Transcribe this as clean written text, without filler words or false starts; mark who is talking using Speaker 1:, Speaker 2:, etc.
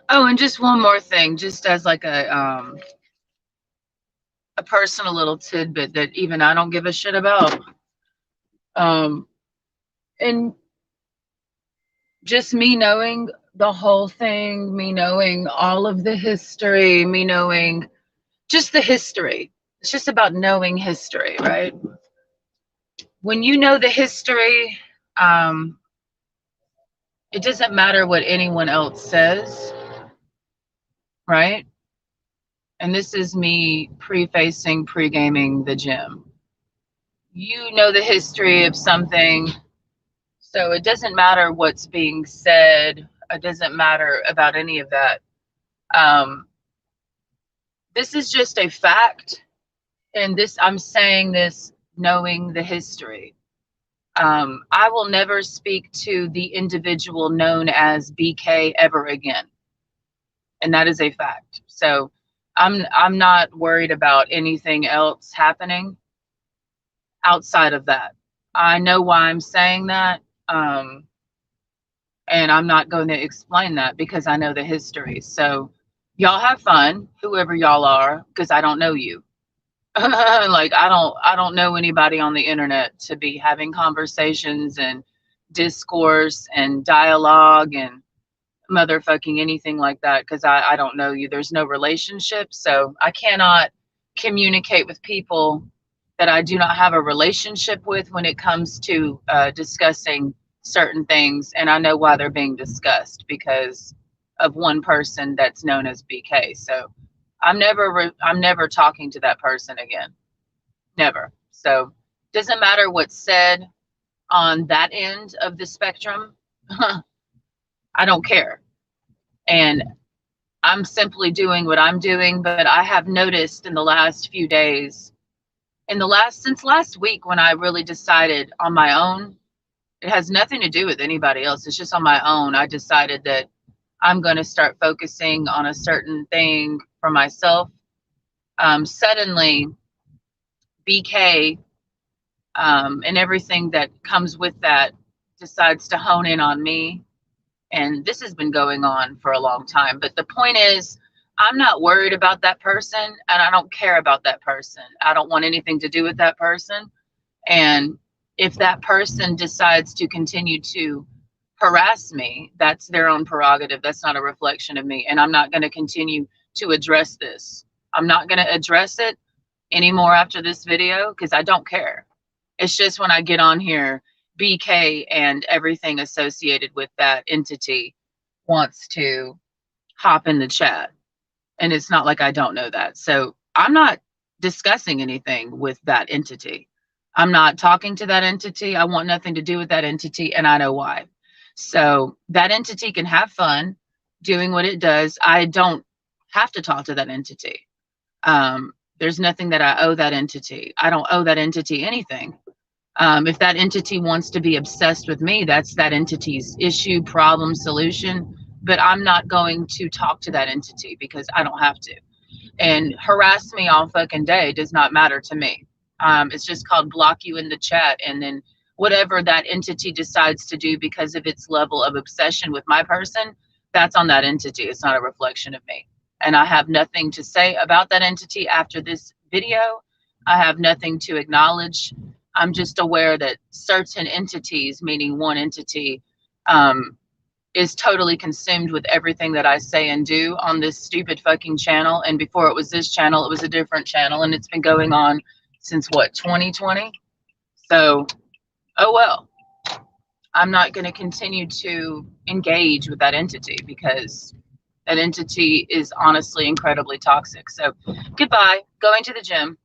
Speaker 1: Oh, and just one more thing, just as like a personal little tidbit that even I don't give a shit about. Um, and just me knowing the whole thing, me knowing all of the history, me knowing just the history. It's just about knowing history, right? When you know the history, um, it doesn't matter what anyone else says, right? And this is me prefacing, pre-gaming the gym. You know the history of something, so it doesn't matter what's being said. It doesn't matter about any of that. Um, this is just a fact, and this I'm saying this knowing the history. I will never speak to the individual known as BK ever again, and that is a fact. So I'm not worried about anything else happening outside of that. I know why I'm saying that, and I'm not going to explain that because I know the history. So y'all have fun, whoever y'all are, because I don't know you. Like I don't know anybody on the internet to be having conversations and discourse and dialogue and motherfucking anything like that because I don't know you. There's no relationship, so I cannot communicate with people that I do not have a relationship with when it comes to discussing certain things, and I know why they're being discussed because of one person that's known as BK. So I'm never talking to that person again. Never. So doesn't matter what's said on that end of the spectrum. I don't care. And I'm simply doing what I'm doing, but I have noticed in the last few days, since last week when I really decided on my own, it has nothing to do with anybody else. It's just on my own. I decided that I'm going to start focusing on a certain thing for myself. Suddenly, BK and everything that comes with that decides to hone in on me. And this has been going on for a long time. But the point is, I'm not worried about that person and I don't care about that person. I don't want anything to do with that person. And if that person decides to continue to harass me, that's their own prerogative. That's not a reflection of me. And I'm not going to continue to address this. I'm not going to address it anymore after this video because I don't care. It's just when I get on here, BK and everything associated with that entity wants to hop in the chat. And it's not like I don't know that. So I'm not discussing anything with that entity. I'm not talking to that entity. I want nothing to do with that entity, and I know why. So that entity can have fun doing what it does. I don't have to talk to that entity. There's nothing that I owe that entity. I don't owe that entity anything. If that entity wants to be obsessed with me, that's that entity's issue, problem, solution. But I'm not going to talk to that entity because I don't have to. And harass me all fucking day does not matter to me. It's just called block you in the chat. And then whatever that entity decides to do because of its level of obsession with my person, that's on that entity. It's not a reflection of me. And I have nothing to say about that entity after this video. I have nothing to acknowledge. I'm just aware that certain entities, meaning one entity, um, is totally consumed with everything that I say and do on this stupid fucking channel. And before it was this channel, it was a different channel, and it's been going on since what, 2020? So, oh well. I'm not going to continue to engage with that entity because that entity is honestly incredibly toxic. So, goodbye. Going to the gym.